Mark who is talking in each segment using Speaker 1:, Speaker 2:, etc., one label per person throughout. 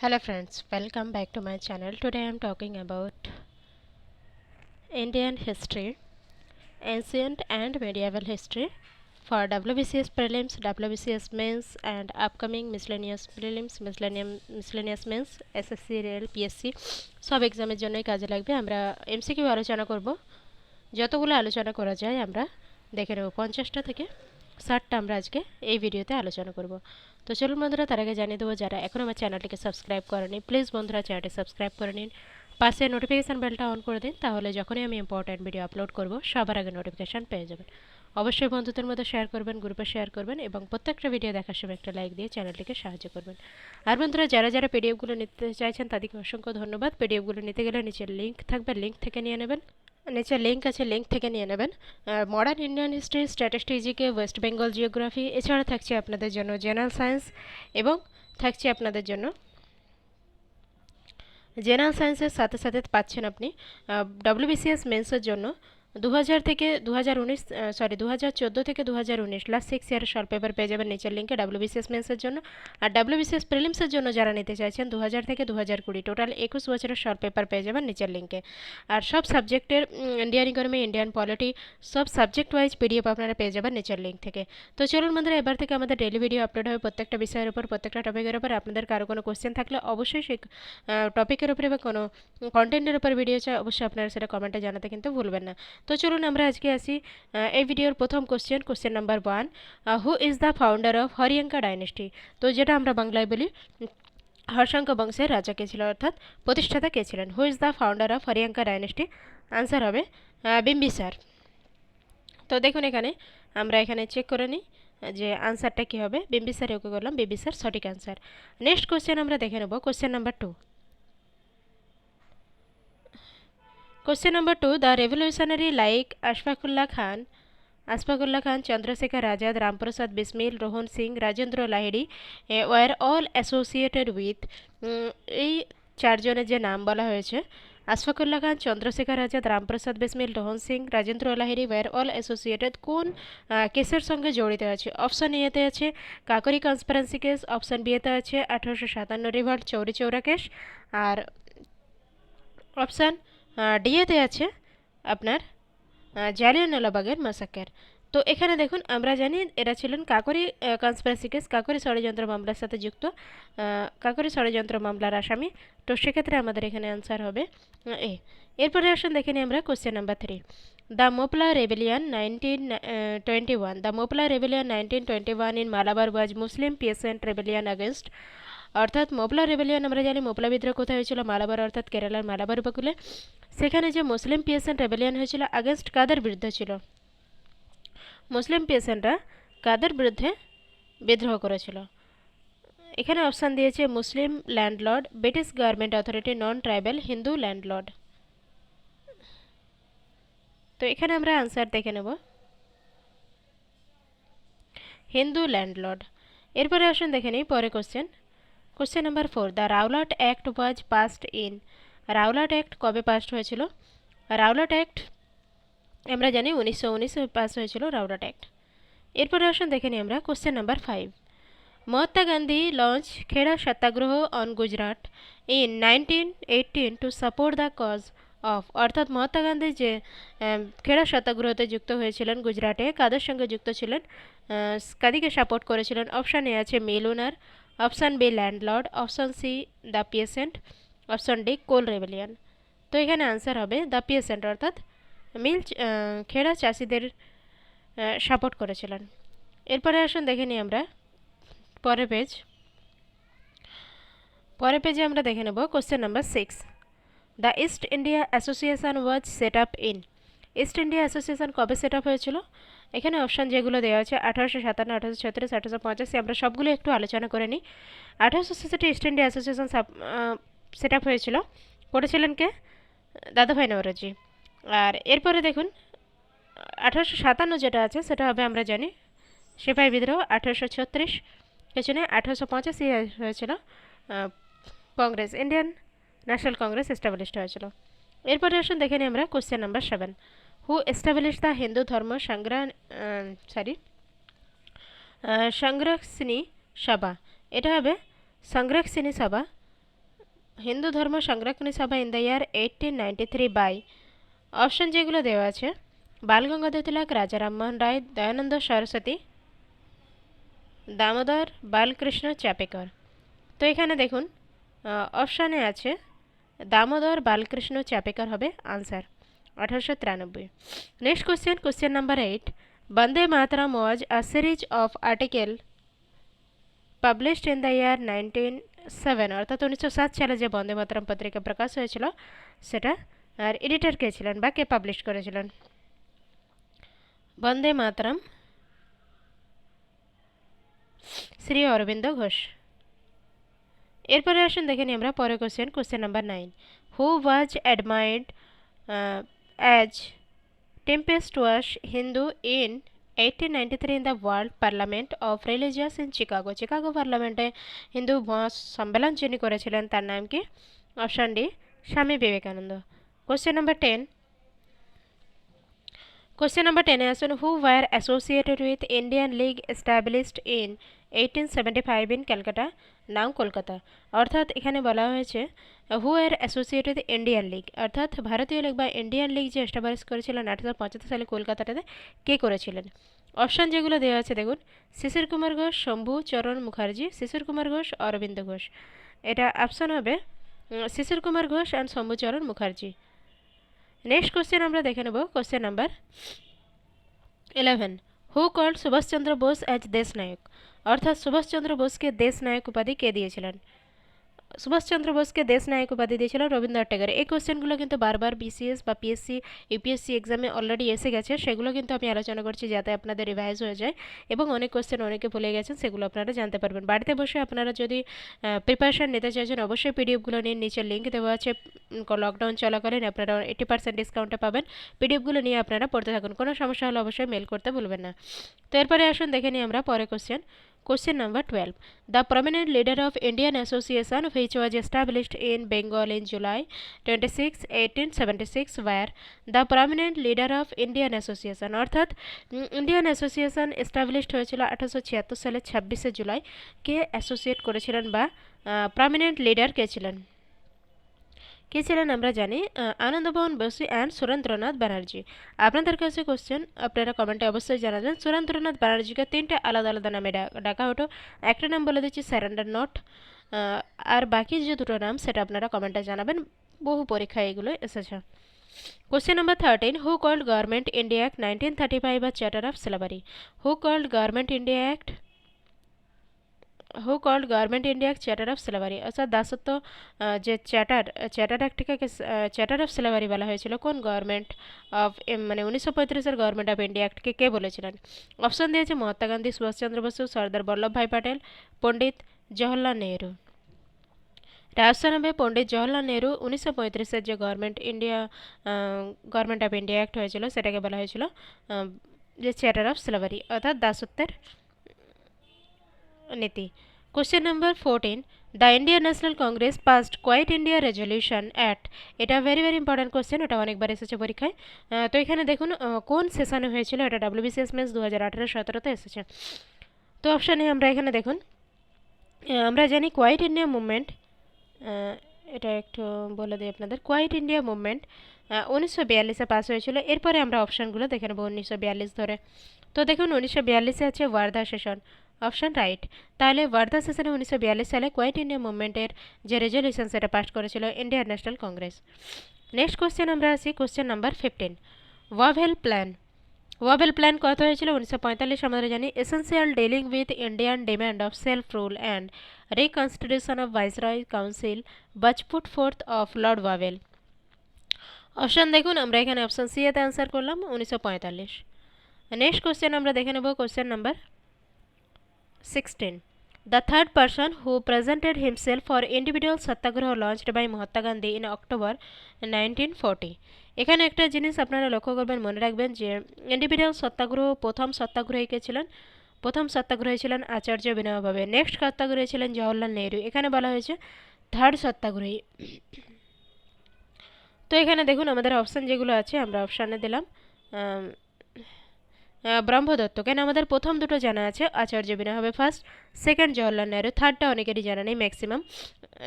Speaker 1: Hello friends, welcome back to my channel. Today I am talking about Indian history, ancient and medieval history for WBCS prelims, WBCS mains and upcoming miscellaneous prelims, miscellaneous mains, SSC, rail, PSC সব এক্সামের জন্যই কাজে লাগবে। আমরা MCQ আলোচনা করব। যতগুলো আলোচনা করা যায় আমরা দেখে নেব 50টা থেকে 60টা আমরা আজকে এই ভিডিওতে আলোচনা করব। তো চলুন বন্ধুরা, তার আগে জানিয়ে দেবো যারা এখন আমার চ্যানেলটিকে সাবস্ক্রাইব করেনি প্লিজ বন্ধুরা চ্যানেলটি সাবস্ক্রাইব করে নিন, পাশে নোটিফিকেশান বেলটা অন করে দিন, তাহলে যখনই আমি ইম্পর্ট্যান্ট ভিডিও আপলোড করব সবার আগে নোটিফিকেশান পেয়ে যাবেন। অবশ্যই বন্ধুদের মধ্যে শেয়ার করবেন, গ্রুপে শেয়ার করবেন এবং প্রত্যেকটা ভিডিও দেখার সময় একটা লাইক দিয়ে চ্যানেলটিকে সাহায্য করবেন। আর বন্ধুরা যারা পিডিএফগুলো নিতে চাইছেন তাদেরকে অসংখ্য ধন্যবাদ। পিডিএফগুলো নিতে গেলে নিচের লিঙ্ক থাকবে, লিঙ্ক থেকে নিয়ে নেবেন। নিচে লিঙ্ক আছে, লিঙ্ক থেকে নিয়ে নেবেন। মডার্ন ইন্ডিয়ান হিস্ট্রি, স্ট্যাটিস্টিক্সকে, ওয়েস্ট বেঙ্গল জিওগ্রাফি, এছাড়া থাকছে আপনাদের জন্য জেনারেল সায়েন্স এবং থাকছে আপনাদের জন্য জেনারেল সায়েন্সের সাথে সাথে পাচ্ছেন আপনি ডব্লিউবিসিএস মেন্সের জন্য 2000 থেকে 2019 2014 থেকে 2019 লাস্ট 6 ইয়ারের শর্ট পেপার পেয়ে যাবেন নিচের লিঙ্কে ডাব্লিউবিসিএস মেন্সের জন্য। আর ডাব্লিউবিসিএস প্রিলিমসের জন্য যারা নিতে চাইছেন 2000 থেকে 2020 টোটাল 21 বছরের শর্ট পেপার পেয়ে যাবেন নিচের লিঙ্কে। আর সব সাবজেক্টের ইন্ডিয়ান ইকোনমি, ইন্ডিয়ান পলিটি সব সাবজেক্ট ওয়াইজ পিডিএফ আপনারা পেয়ে যাবেন নিচের লিঙ্ক থেকে। তো চলুন বন্ধুরা, এবার থেকে আমাদের ডেলি ভিডিও আপলোড হবে প্রত্যেকটা বিষয়ের উপর, প্রত্যেকটা টপিকের উপর। আপনাদের কারো কোনো কোশ্চেন থাকলে অবশ্যই সেই টপিকের উপরে বা কোনো কন্টেন্টের উপর ভিডিও চাই অবশ্যই আপনারা সেটা কমেন্টে জানাতে কিন্তু ভুলবেন না। তো চলুন আমরা আজকে আসি এই ভিডিওর প্রথম question number 1, who is the founder of Haryanka dynasty? তো যেটা আমরা বাংলায় বলি হর্ষাঙ্ক বংশের রাজা কে ছিল, অর্থাৎ প্রতিষ্ঠাতা কে ছিলেন? Who is the founder of Haryanka dynasty? Answer হবে বিম্বিসার। তো দেখুন এখানে আমরা এখানে চেক করে নিই যে আনসারটা কী হবে। বিম্বিসার ওকে করলাম, বিম্বিসার সঠিক আনসার। নেক্সট কোশ্চেন আমরা দেখে নেব question number 2। Question number 2. The revolutionary like Ashfaqullah Khan, Chandrasekhar Azad, Ramprasad Bismil, Rohan Singh, Rajendra Lahiri were all associated with এই চারজনের যে নাম বলা হয়েছে Ashfaqullah Khan, Chandrashekhar Azad, Ramprasad Bismil, Rohan Singh, Rajendra Lahiri were all associated কোন কেসের সঙ্গে জড়িত আছে? অপশান এতে আছে কাকরি কনস্পিরেন্সি কেস, অপশান বিতে আছে 1857 রিভল্ট চৌরি চৌরা কেস, আর অপশান ডিএতে আছে আপনার জালিয়ানওয়ালাবাগের মাসাকার। তো এখানে দেখুন আমরা জানি এরা ছিলেন কাকরি কনস্পিরেসি কেস, কাকরি ষড়যন্ত্র মামলার সাথে যুক্ত, কাকরি ষড়যন্ত্র মামলার আসামি। তো সেক্ষেত্রে আমাদের এখানে আনসার হবে এ। এরপরে আসুন দেখে নিই আমরা question number 3। The Moplah rebellion 1921, the Moplah rebellion 1921 in Malabar was Muslim peasant rebellion against, অর্থাৎ মোপলা রেবেলিয়ান আমরা জানি মোপলা বিদ্রোহ কোথায় হয়েছিল? মালাবার, অর্থাৎ কেরালার মালাবার উপকূলে। সেখানে যে মুসলিম পিয়েসেন্ট রেবেলিয়ান হয়েছিল আগেনস্ট কাদের বিরুদ্ধে ছিল? মুসলিম পিয়েসেন্টরা কাদের বিরুদ্ধে বিদ্রোহ করেছিল? এখানে অপশান দিয়েছে মুসলিম ল্যান্ডলর্ড, ব্রিটিশ গভর্নমেন্ট অথরিটি, নন ট্রাইবাল, হিন্দু ল্যান্ডলর্ড। তো এখানে আমরা আনসার দেখে নেব হিন্দু ল্যান্ডলর্ড। এরপরে আসুন দেখে নিই পরে question number 4। The Rowlatt act was passed in, Rowlatt act কবে পাসড হয়েছিল? রাওলাট অ্যাক্ট আমরা জানি 1919 পাস হয়েছিল রাওলাট অ্যাক্ট। এরপরে আসুন দেখে নিই আমরা question number 5। Mahatma Gandhi launch Kheda satyagraha on Gujarat in 1918 to support the cause of, অর্থাৎ মহাত্মা গান্ধী যে খেড়া সত্যাগ্রহতে যুক্ত হয়েছিলেন গুজরাটে কাদের সঙ্গে যুক্ত ছিলেন, কাদিকে সাপোর্ট করেছিলেন? অপশান এ আছে mill owner, option B landlord, option C the peasant, option D Kol rebellion. তো এখানে আনসার হবে দ্য পিয়েসেন্ট, অর্থাৎ মিল খেড়া চাষিদের সাপোর্ট করেছিলেন। এরপরে আসুন দেখে নিই আমরা পরের পেজে আমরা দেখে নেব question number 6। The east India association was set up in, east India association কবে সেট আপ হয়েছিল? এখানে অপশান যেগুলো দেওয়া আছে 1857, 1836, 1885, আমরা সবগুলো একটু আলোচনা করে নিই। 1866 east India association set up হয়েছিল, করেছিলেন কে? দাদাভাই নওরোজি। আর এরপরে দেখুন 1857 যেটা আছে সেটা হবে আমরা জানি সিপাহী বিদ্রোহ। 1836 পেছনে 1885 হয়েছিল Congress, Indian National Congress established হয়েছিল। এরপরে আসুন দেখে নিই আমরা question number 7। Who establish the Hindu ধর্ম সংরক্ষিণী সভা? এটা হবে সংরক্ষিণী সভা Hindu Dharma Sanrakshini Sabha in the year 1893 by option যেগুলো দেওয়া আছে বাল গঙ্গাধর তিলক, রাজা রামমোহন রায়, দয়ানন্দ সরস্বতী, দামোদর বালকৃষ্ণ চাপেকর। তো এখানে দেখুন অপশানে আছে দামোদর বালকৃষ্ণ চাপেকর হবে answer 1893। Next question number 8, Vande Mataram was a series of article published in the ইয়ার 1907 অর্থাৎ 1907 সালে যে বন্দে মাতরম পত্রিকা প্রকাশ হয়েছিল সেটা আর এডিটর কে ছিলেন বা কে পাবলিশ করেছিলেন? বন্দে মাতরম শ্রী অরবিন্দ ঘোষ। এরপরে আসুন দেখে নিই আমরা পরের question number 9, who was admired as tempestuous Hindu in 1893 in the World Parliament of Religious in Chicago? Chicago পার্লামেন্টে হিন্দু সম্মেলন যিনি করেছিলেন তার নাম কি? Option D Swami Vivekananda. Question number 10 এ আসুন who were associated with Indian League established in 1875 in Calcutta? নাম কলকাতা। অর্থাৎ এখানে বলা হয়েছে হু আর অ্যাসোসিয়েট উইথ ইন্ডিয়ান লীগ অর্থাৎ ভারতীয় লীগ বা ইন্ডিয়ান লীগ যে এস্টাবলিশ করেছিলেন 1875 সালে কলকাতাতে কে করেছিলেন? অপশান যেগুলো দেওয়া আছে দেখুন শিশির কুমার ঘোষ, শম্ভু চরণ মুখার্জি, শিশির কুমার ঘোষ, অরবিন্দ ঘোষ। এটা অপশান হবে Sisir Kumar Ghosh and Shambhu Charan Mukherjee. Next question আমরা দেখে নেব question number 11, who called Subhash Chandra Bose as Desh Nayak? অর্থাৎ সুভাষচন্দ্র বোসকে দেশ নায়ক উপাধি কে দিয়েছিলেন? সুভাষচন্দ্র বোসকে দেশ নায়ক উপাধি দিয়েছিল রবীন্দ্রনাথ ঠাকুর। এই কোশ্চেনগুলো কিন্তু বারবার বিসিএস বা পিএসসি ইউপিএসসি এক্সামে অলরেডি এসে গেছে, সেগুলো কিন্তু আমি আলোচনা করছি যাতে আপনাদের রিভাইজ হয়ে যায় এবং অনেক কোশ্চেন অনেকে ভুলে গেছেন সেগুলো আপনারা জানতে পারবেন। বাড়িতে বসে আপনারা যদি প্রিপারেশান নিতে চাইছেন অবশ্যই পিডিএফগুলো নিয়ে নিচে লিঙ্ক দেওয়া আছে, লকডাউন চলাকালীন আপনারা 80% ডিসকাউন্টে পাবেন। পিডিএফগুলো নিয়ে আপনারা পড়তে থাকুন, কোনো সমস্যা হলে অবশ্যই মেল করতে ভুলবেন না। তো এরপরে আসুন দেখে নিই আমরা পরে question number 12, the prominent leader of Indian Association which was established in Bengal in July 26, 1876 were the prominent leader of Indian Association অর্থাৎ ইন্ডিয়ান অ্যাসোসিয়েশন এস্টাবলিশড হয়েছিল 1876 সালের 26শে জুলাই। কে অ্যাসোসিয়েট করেছিলেন বা প্রমিনেন্ট লিডার কে ছিলেন? আমরা জানি আনন্দমোহন বসু অ্যান্ড সুরেন্দ্রনাথ ব্যানার্জি। আপনাদের কাছে কোশ্চেন, আপনারা কমেন্টে অবশ্যই জানাবেন সুরেন্দ্রনাথ ব্যানার্জিকে 3টে আলাদা আলাদা নামে ডাকা হতো। একটা নাম বলে দিচ্ছি স্যারেন্ডার নট, আর বাকি যে দুটো নাম সেটা আপনারা কমেন্টে জানাবেন, বহু পরীক্ষায় এগুলো এসেছে। Question number 13, who called government India act 1935 বা charter of slavery? Who called government India act charter of slavery? অর্থাৎ দাসত্ব যে চার্টার অ্যাক্টকে চার্টার অফ সিলাবারি বলা হয়েছিল কোন গভর্নমেন্ট অফ মানে 1935-এর গভর্নমেন্ট অফ ইন্ডিয়া অ্যাক্টকে কে বলেছিলেন? অপশন দিয়েছে মহাত্মা গান্ধী, সুভাষচন্দ্র বসু, সর্দার বল্লভভাই প্যাটেল, পণ্ডিত জওহরলাল নেহরু। অপশন হবে পণ্ডিত জওহরলাল নেহরু। 1935-এর যে গভর্নমেন্ট অফ ইন্ডিয়া অ্যাক্ট হয়েছিল সেটাকে বলা হয়েছিল যে চার্টার অফ সিলাবারি অর্থাৎ দাসত্বের নীতি। Question number 14, the Indian National Congress passed Quit India resolution at? এটা ভেরি ভেরি ইম্পর্ট্যান্ট কোশ্চেন, এটা অনেকবার এসেছে পরীক্ষায়। তো এখানে দেখুন কোন সেশনে হয়েছিল, এটা WBCS মেন্স 2018-17-তে এসেছে। তো অপশানে আমরা এখানে দেখুন আমরা জানি কোয়াইট ইন্ডিয়া মুভমেন্ট, এটা একটু বলে দিই আপনাদের, কোয়াইট ইন্ডিয়া মুভমেন্ট 1942-এ পাস হয়েছিল। এরপরে আমরা অপশানগুলো দেখে নেব 1942 ধরে। তো দেখুন 1942-এ আছে ওয়ার্ধা সেশন, অপশান রাইট। তাহলে ওয়ার্ধা সেশনে 1942 সালে কোয়াইট ইন্ডিয়া মুভমেন্টের যে রেজলিউশন সেটা পাস করেছিল Indian National Congress. Next question আমরা আসি কোশ্চেন নাম্বার 15, ওয়াভেল প্ল্যান কত হয়েছিল? 1945 আমরা জানি। Essential dealing with Indian demand of self rule and reconstitution of viceroy council was put forth of lord Wavell. Option দেখুন আমরা এখানে অপশান সি এতে অ্যান্সার করলাম 1945। নেক্সট কোশ্চেন আমরা দেখে নেব question number 16, the third person who presented himself for individual satyagraha launched by Mahatma Gandhi in October 1940। এখানে একটা জিনিস আপনারা লক্ষ্য করবেন, মনে রাখবেন যে ইন্ডিভিজুয়াল সত্যাগ্রহ প্রথম সত্যাগ্রহী কে ছিলেন? প্রথম সত্যাগ্রহী ছিলেন আচার্য বিনোবা ভাবে। নেক্সট সত্যাগ্রহী ছিলেন জওহরলাল নেহরু। এখানে বলা হয়েছে থার্ড সত্যাগ্রহী। তো এখানে দেখুন আমাদের অপশান যেগুলো আছে আমরা অপশানে দিলাম ব্রহ্মদত্ত। কেন আমাদের প্রথম দুটো জানা আছে, আচার্য বিনোবা ভাবে ফার্স্ট, সেকেন্ড জওহরলাল নেহরু, থার্ডটা অনেকেরই জানা নেই ম্যাক্সিমাম,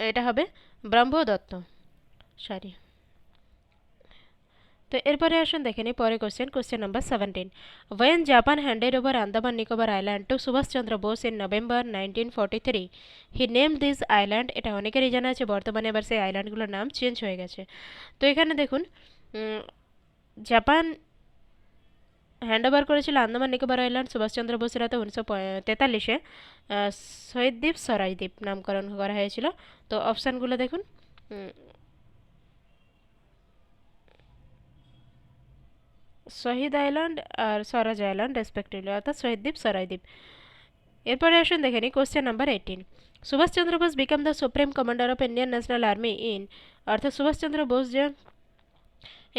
Speaker 1: এটা হবে ব্রহ্মদত্ত, সরি। তো এরপরে আসুন দেখে নিই পরে question number 17। When Japan handed over Andaman Nicobar island to Subhash Chandra Bose in November 1943 he name this island, এটা অনেকেরই জানা আছে, বর্তমানে আবার সেই আইল্যান্ডগুলোর নাম চেঞ্জ হয়ে গেছে। তো এখানে দেখুন জাপান হ্যান্ড ওভার করেছিল আন্দামান নিকোবর আইল্যান্ড সুভাষচন্দ্র বোসের হাতে 1943-এ। শহীদ দ্বীপ সরাই দ্বীপ নামকরণ করা হয়েছিল। তো অপশানগুলো দেখুন, শহীদ আইল্যান্ড আর স্বরাজ আইল্যান্ড রেসপেক্টিভলি, অর্থাৎ শহীদ দ্বীপ সরাই দ্বীপ। এরপরে আসুন দেখে নিই question number 18। Subhash Chandra Bose became the supreme commander of Indian national army in, অর্থাৎ সুভাষচন্দ্র বোস যে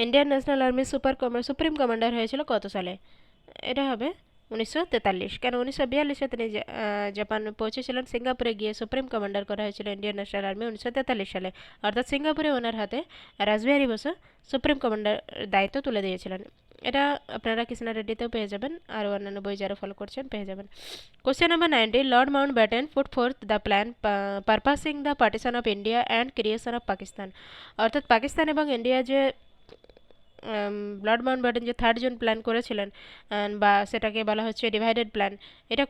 Speaker 1: ইন্ডিয়ান ন্যাশনাল আর্মির সুপ্রিম কমান্ডার হয়েছিল কত সালে? এটা হবে 1943। কেন 1942-এ তিনি জাপান পৌঁছেছিলেন, সিঙ্গাপুরে গিয়ে সুপ্রিম কমান্ডার করা হয়েছিল ইন্ডিয়ান ন্যাশনাল আর্মি 1943 সালে, অর্থাৎ সিঙ্গাপুরে ওনার হাতে রাসবিহারী বসু সুপ্রিম কমান্ডার দায়িত্ব তুলে দিয়েছিলেন। এটা আপনারা কৃষ্ণা রেড্ডিতেও পেয়ে যাবেন, আর অন্যান্য বই যারা ফলো করছেন পেয়ে যাবেন। Question number 90। Lord Mountbatten put forth the plan proposing the partition of India and creation of Pakistan, অর্থাৎ পাকিস্তান এবং ইন্ডিয়া যে লর্ড মাউন্ট ব্যাটেন যে 3rd জুন প্ল্যান করেছিলেন, বা সেটাকে বলা হচ্ছে ডিভাইডেড প্ল্যান, এটা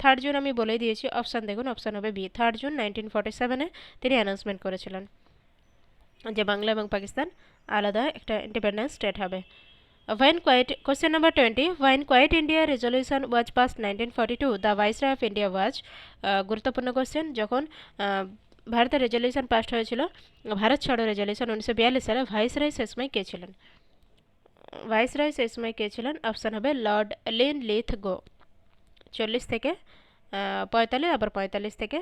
Speaker 1: 3rd জুন আমি বলেই দিয়েছি। অপশান দেখুন, অপশান হবে বি, 3rd জুন 1947-এ তিনি অ্যানাউন্সমেন্ট করেছিলেন যে বাংলা এবং পাকিস্তান আলাদা একটা ইন্ডিপেন্ডেন্স স্টেট হবে। Question number 20. When Quiet India resolution was passed 1942, the Viceroy of India was, গুরুত্বপূর্ণ কোশ্চেন, যখন ভারতের রেজলিউশন পাস্ট হয়েছিল, ভারত ছাড়ো রেজলিউশন 1942 সালে, ভাইসরয় শেষময় কে ছিলেন? ভাইসরয় শেষময় কে ছিলেন? অপশান হবে লর্ড লিন লিথ গো। 40 থেকে 45, আবার 45 থেকে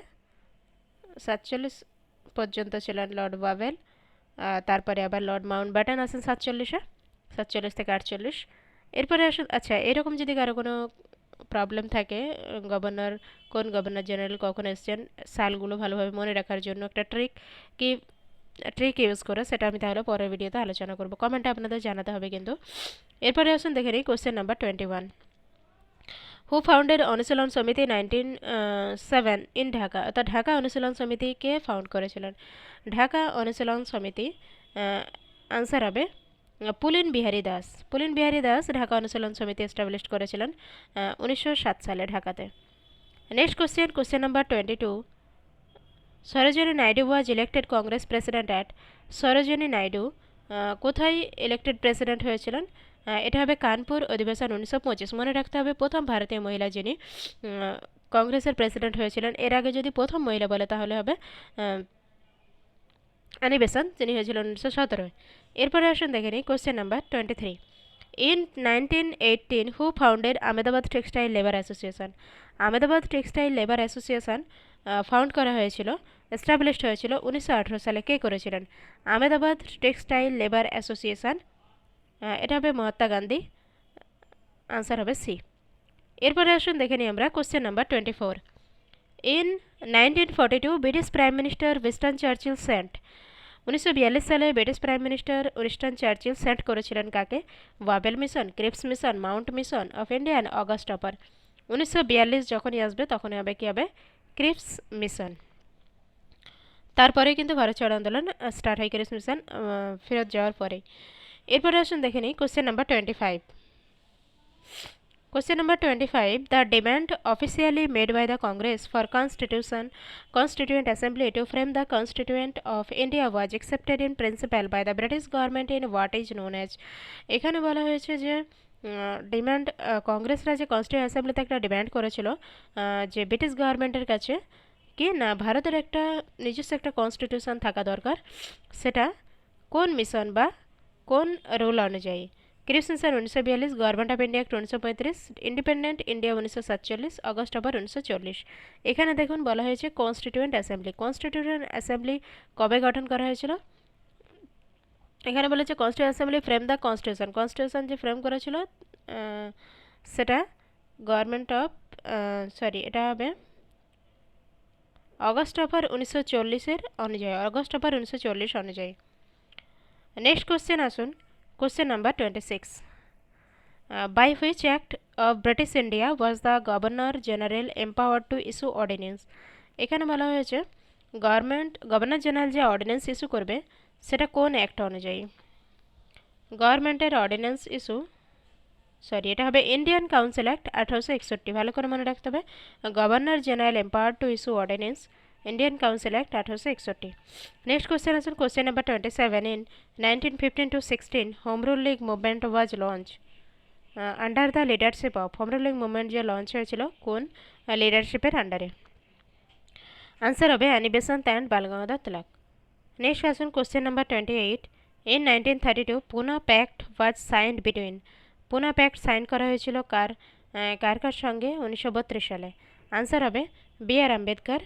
Speaker 1: 47 পর্যন্ত ছিলেন লর্ড ওয়াভেল। তারপরে আবার লর্ড মাউন্ট ব্যাটেন আসেন 47-এ, 47 থেকে 48। এরপরে আসুন, আচ্ছা এরকম যদি কারো কোনো প্রবলেম থাকে, গভর্নর কোন গভর্নর জেনারেল কখন এসছেন, সালগুলো ভালোভাবে মনে রাখার জন্য একটা ট্রিক ইউজ করে, সেটা আমি তাহলে পরের ভিডিওতে আলোচনা করব, কমেন্টে আপনাদের জানাতে হবে কিন্তু। এরপরে আসুন দেখে নিই কোশ্চেন নাম্বার 21। হু ফাউন্ডেড অনুশীলন সমিতি 1907 ইন ঢাকা, অর্থাৎ ঢাকা অনুশীলন সমিতি কে ফাউন্ড করেছিলেন? ঢাকা অনুশীলন সমিতি আনসার হবে পুলিন বিহারী দাস। পুলিন বিহারী দাস ঢাকা অনুশীলন সমিতি এস্টাবলিশ করেছিলেন 1907 সালে ঢাকাতে। Next question number 22। Sarojini Naidu was elected Congress president at, Sarojini Naidu কোথায় ইলেক্টেড প্রেসিডেন্ট হয়েছিলেন? এটা হবে কানপুর অধিবেশন 1925। মনে রাখতে হবে প্রথম ভারতীয় মহিলা যিনি কংগ্রেসের প্রেসিডেন্ট হয়েছিলেন। এর আগে যদি প্রথম মহিলা বলে তাহলে হবে অ্যানি বেসান্ট, যিনি হয়েছিলেন 1917। এরপরে আসুন দেখে নিই question number 23। In 1918 who founded Ahmedabad textile labour association? Ahmedabad textile labour association found করা হয়েছিল, এস্টাবলিশড হয়েছিল 1918 সালে। কে করেছিলেন? আহমেদাবাদ টেক্সটাইল লেবার অ্যাসোসিয়েশন, এটা হবে মহাত্মা গান্ধী। আনসার হবে সি। এরপরে আসুন দেখে নিই আমরা question number 24। In 1942 British prime minister Winston Churchill sent, 1942 সালে British prime minister Winston Churchill sent করেছিলেন কাকে? Wavell mission, Cripps mission, Mount mission of India and August offer. 1942 যখনই আসবে তখনই হবে কী হবে? Cripps mission. তারপরে কিন্তু ভারত ছাড়ো আন্দোলন স্টার্ট হয় ক্রিপস মিশন ফেরত যাওয়ার পরে। এরপরে আসুন দেখে নিই question number 25। Question number 25. The demand officially made by the Congress for Constituent Assembly to frame the Constituent of India was accepted in principle by the British government in what is known as, এখানে বলা হয়েছে যে demand কংগ্রেসরা যে constituent অ্যাসেম্বলিতে একটা demand করেছিল যে British গভর্নমেন্টের কাছে কি না ভারতের একটা নিজস্ব একটা কনস্টিটিউশন থাকা দরকার, সেটা কোন মিশন বা কোন রুল অনুযায়ী? Cripps mission 1942, government of India act 1935, independent India 1947, August offer 1940। এখানে দেখুন বলা হয়েছে কনস্টিটিউয়েন্ট অ্যাসেম্বলি। কনস্টিটিউয়েন্ট অ্যাসেম্বলি কবে গঠন করা হয়েছিল? এখানে বলেছে constituent assembly frame the constitution. Constitution যে ফ্রেম করেছিল সেটা গভর্নমেন্ট অফ এটা হবে অগস্ট হপার 1940-এর অনুযায়ী, অগস্ট হপার 1940 অনুযায়ী। নেক্সট কোশ্চেন আসুন question number 26। By which act of British India was the Governor General empowered to issue ordinance? এখানে বলা হয়েছে গভর্নর জেনারেল যে অর্ডিন্যান্স ইস্যু করবে সেটা কোন অ্যাক্ট অনুযায়ী? গভর্নমেন্টের অর্ডিন্যান্স ইস্যু, সরি এটা হবে ইন্ডিয়ান কাউন্সিল অ্যাক্ট 1861। ভালো করে মনে রাখতে হবে, governor general empowered to issue ordinance, Indian council act 1861। Next question আছে question number 27। In 1915 to 16 home rule league movement was launch under the leadership of. Home rule league movement যে launch হয়েছিল কোন লিডারশিপের আন্ডারে? আনসার হবে Annie Besant and Balgangadhar Tilak. Next আসুন question number 28। In 1932 Poona pact was signed between. Poona pact sign করা হয়েছিল কার কার সঙ্গে 1932 সালে? আনসার হবে বি আর আম্বেদকর,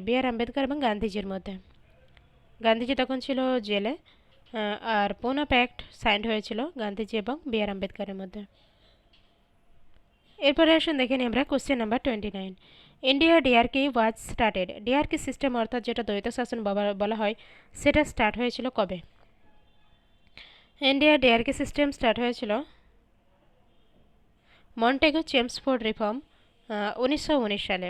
Speaker 1: বি আর আম্বেদকর এবং গান্ধীজির মধ্যে। গান্ধীজি তখন ছিল জেলে, আর পুনা প্যাক্ট সাইন্ড হয়েছিল গান্ধীজি এবং বি আর আম্বেদকরের মধ্যে। এরপরে আসুন দেখে নিই আমরা question number 29। India diarchy was started. Diarchy system অর্থাৎ যেটা দ্বৈত শাসন বলা হয় সেটা স্টার্ট হয়েছিল কবে? ইন্ডিয়া ডিআরকে সিস্টেম স্টার্ট হয়েছিল মন্টেগো চেমসফোর্ড রিফর্ম 1919 সালে।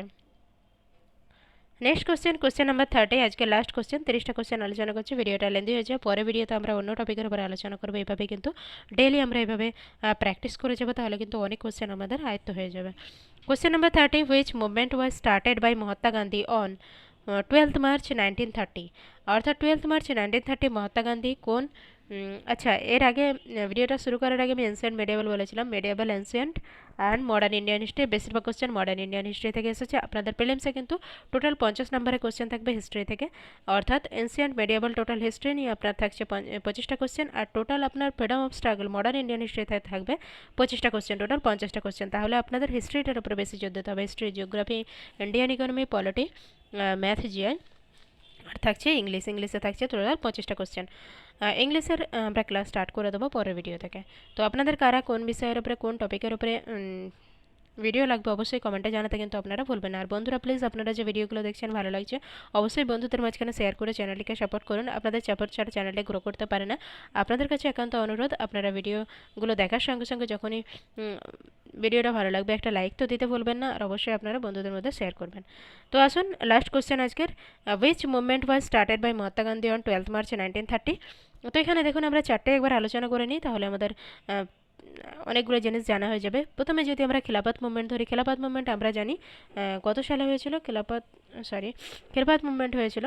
Speaker 1: Next question number 30। আজকে লাস্ট কোশ্চেন, 30টা কোশ্চেন আলোচনা করছি। ভিডিওটা লেন্দি হয়ে যায়, পরে ভিডিওতে আমরা অন্য টপিকের উপরে আলোচনা করবো। এইভাবে কিন্তু ডেইলি আমরা এইভাবে প্র্যাকটিস করে যাবো, তাহলে কিন্তু অনেক কোশ্চেন আমাদের আয়ত্ত হয়ে যাবে। Question number 30। Which movement was started by Mahatma Gandhi on 12th March 1930। অর্থাৎ 12th মার্চ 1930 মহাত্মা গান্ধী কোন আচ্ছা এর আগে ভিডিওটা শুরু করার আগে আমি এনসিয়েন্ট মেডিয়েবল বলেছিলাম। Medieval, ancient and modern Indian history, বেশিরভাগ কোশ্চেন মডার্ন ইন্ডিয়ান হিস্ট্রি থেকে এসেছে। আপনাদের প্রিলিমসে কিন্তু টোটাল 50 নম্বরের কোশ্চেন থাকবে হিস্ট্রি থেকে, অর্থাৎ এনসিয়েন্ট মেডিয়েবল টোটাল হিস্ট্রি নিয়ে আপনার থাকছে 25টা কোশ্চেন, আর টোটাল আপনার freedom of struggle modern Indian হিস্ট্রিতে থাকবে 25টা কোশ্চেন, টোটাল 50টা কোশ্চেন। তাহলে আপনাদের হিস্ট্রিটার উপরে বেশি জোর দিতে হবে। History, geography, Indian economy, polity, math, GI, আর থাকছে ইংলিশে থাকছে টোটাল 25টা কোশ্চেন। ইংলিশের আমরা ক্লাস স্টার্ট করে দেবো পরের ভিডিও থেকে। তো আপনাদের কারা কোন বিষয়ের উপরে কোন টপিকের উপরে ভিডিও লাগবে অবশ্যই কমেন্টে জানাতে কিন্তু আপনারা ভুলবেন না। আর বন্ধুরা প্লিজ আপনারা যে ভিডিওগুলো দেখছেন ভালো লাগছে অবশ্যই বন্ধুদের মাঝখানে শেয়ার করে চ্যানেলটিকে সাপোর্ট করুন। আপনাদের সাপোর্ট ছাড়া চ্যানেলটি গ্রো করতে পারে না। আপনাদের কাছে একান্ত অনুরোধ, আপনারা ভিডিওগুলো দেখার সঙ্গে সঙ্গে যখনই ভিডিওটা ভালো লাগবে একটা লাইক তো দিতে ভুলবেন না, আর অবশ্যই আপনারা বন্ধুদের মধ্যে শেয়ার করবেন। তো আসুন লাস্ট কোশ্চেন আজকের, which movement was started by Mahatma Gandhi on 12th March 1930। তো এখানে দেখুন আমরা চারটে একবার আলোচনা করে নিই, তাহলে আমাদের অনেকগুলো জিনিস জানা হয়ে যাবে। প্রথমে যদি আমরা খিলাফত মুভমেন্ট ধরি, খিলাফত মুভমেন্ট আমরা জানি কত সালে হয়েছিল। খিলাফত মুভমেন্ট হয়েছিল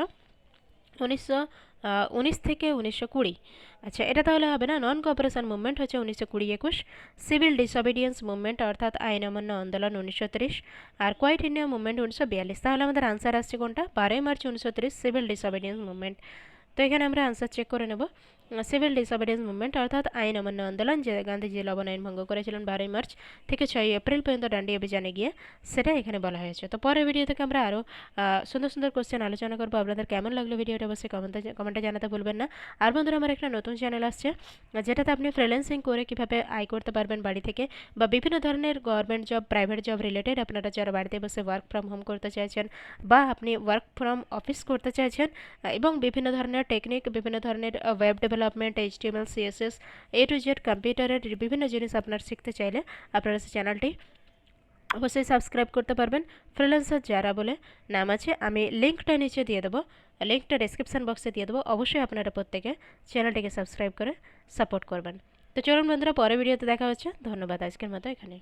Speaker 1: 1919 থেকে 1920। আচ্ছা এটা তাহলে হবে না। নন কোঅপারেশন মুভমেন্ট হচ্ছে 1920-21। সিভিল ডিসঅবিডিয়েন্স মুভমেন্ট অর্থাৎ আইন অমান্য আন্দোলন 1930। আর কোয়াইট ইন্ডিয়া মুভমেন্ট 1942। তাহলে আমাদের আনসার আসছে কোনটা? 12ই মার্চ 1930 সিভিল ডিসঅবিডিয়েন্স মুভমেন্ট। তো এখানে আমরা আনসার চেক করে নেব। সিভিল ডিসঅবিডিয়েন্স মুভমেন্ট অর্থাৎ আইন অমান্য আন্দোলন, যে গান্ধীজি লবণ আইন ভঙ্গ করেছিলেন 12ই মার্চ থেকে 6ই এপ্রিল পর্যন্ত ডান্ডি অভিযানে গিয়ে, সেটা এখানে বলা হয়েছে। তো পরের ভিডিও থেকে আমরা আরও সুন্দর সুন্দর কোশ্চেন আলোচনা করবো। আপনাদের কেমন লাগলো ভিডিওটা অবশ্যই কমেন্টে জানাতে ভুলবেন না। আর বন্ধুরা আমার একটা নতুন চ্যানেল আসছে যেটাতে আপনি ফ্রিল্যান্সিং করে কীভাবে আয় করতে পারবেন বাড়ি থেকে, বা বিভিন্ন ধরনের government job, private job related আপনারা যারা বাড়িতে বসে ওয়ার্ক ফ্রম হোম করতে চাইছেন বা আপনি ওয়ার্ক ফ্রম অফিস করতে চাইছেন, এবং বিভিন্ন ধরনের টেকনিক, বিভিন্ন ধরনের web development, HTML, CSS, A to Z কম্পিউটারের বিভিন্ন জিনিস আপনার শিখতে চাইলে আপনারা সেই চ্যানেলটি অবশ্যই সাবস্ক্রাইব করতে পারবেন। ফ্রিল্যান্সার যারা বলে নাম আছে, আমি লিঙ্কটা নিচে দিয়ে দেবো, লিঙ্কটা ডেসক্রিপশান বক্সে দিয়ে দেবো। অবশ্যই আপনারা প্রত্যেকে চ্যানেলটিকে সাবস্ক্রাইব করে সাপোর্ট করবেন। তো চলুন বন্ধুরা পরের ভিডিওতে দেখা হচ্ছে। ধন্যবাদ, আজকের মতো এখানে।